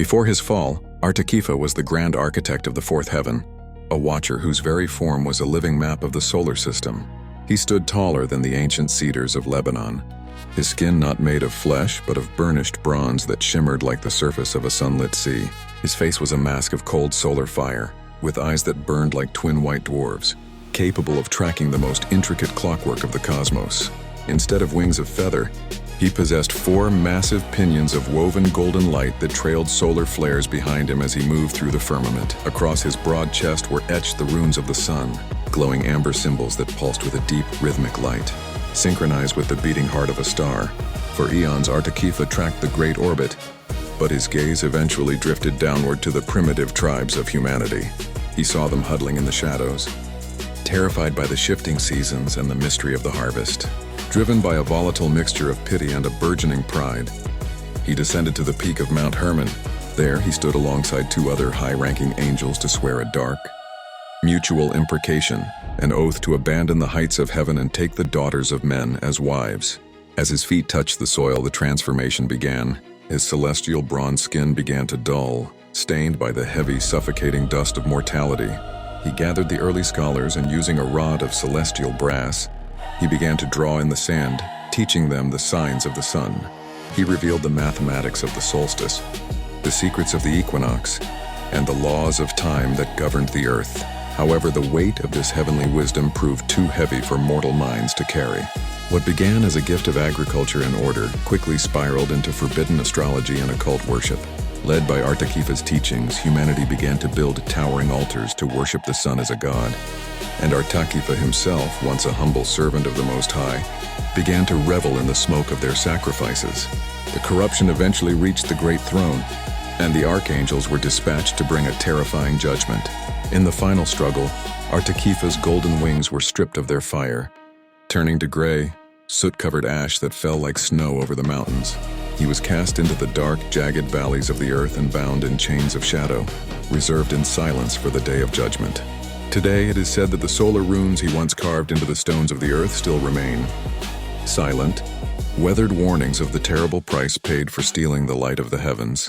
Before his fall, Artaqifa was the grand architect of the fourth heaven, a watcher whose very form was a living map of the solar system. He stood taller than the ancient cedars of Lebanon, his skin not made of flesh but of burnished bronze that shimmered like the surface of a sunlit sea. His face was a mask of cold solar fire, with eyes that burned like twin white dwarves, capable of tracking the most intricate clockwork of the cosmos. Instead of wings of feather, he possessed 4 massive pinions of woven golden light that trailed solar flares behind him as he moved through the firmament. Across his broad chest were etched the runes of the sun, glowing amber symbols that pulsed with a deep, rhythmic light, synchronized with the beating heart of a star. For eons, Artaqifa tracked the great orbit, but his gaze eventually drifted downward to the primitive tribes of humanity. He saw them huddling in the shadows, terrified by the shifting seasons and the mystery of the harvest. Driven by a volatile mixture of pity and a burgeoning pride, he descended to the peak of Mount Hermon. There, he stood alongside 2 other high-ranking angels to swear a dark, mutual imprecation, an oath to abandon the heights of heaven and take the daughters of men as wives. As his feet touched the soil, the transformation began. His celestial bronze skin began to dull, stained by the heavy, suffocating dust of mortality. He gathered the early scholars and, using a rod of celestial brass, he began to draw in the sand, teaching them the signs of the sun. He revealed the mathematics of the solstice, the secrets of the equinox, and the laws of time that governed the earth. However, the weight of this heavenly wisdom proved too heavy for mortal minds to carry. What began as a gift of agriculture and order quickly spiraled into forbidden astrology and occult worship. Led by Artaqifa's teachings, humanity began to build towering altars to worship the sun as a god. And Artaqifa himself, once a humble servant of the Most High, began to revel in the smoke of their sacrifices. The corruption eventually reached the great throne, and the archangels were dispatched to bring a terrifying judgment. In the final struggle, Artaqifa's golden wings were stripped of their fire, turning to gray, soot-covered ash that fell like snow over the mountains. He was cast into the dark, jagged valleys of the earth and bound in chains of shadow, reserved in silence for the day of judgment. Today, it is said that the solar runes he once carved into the stones of the earth still remain. Silent, weathered warnings of the terrible price paid for stealing the light of the heavens.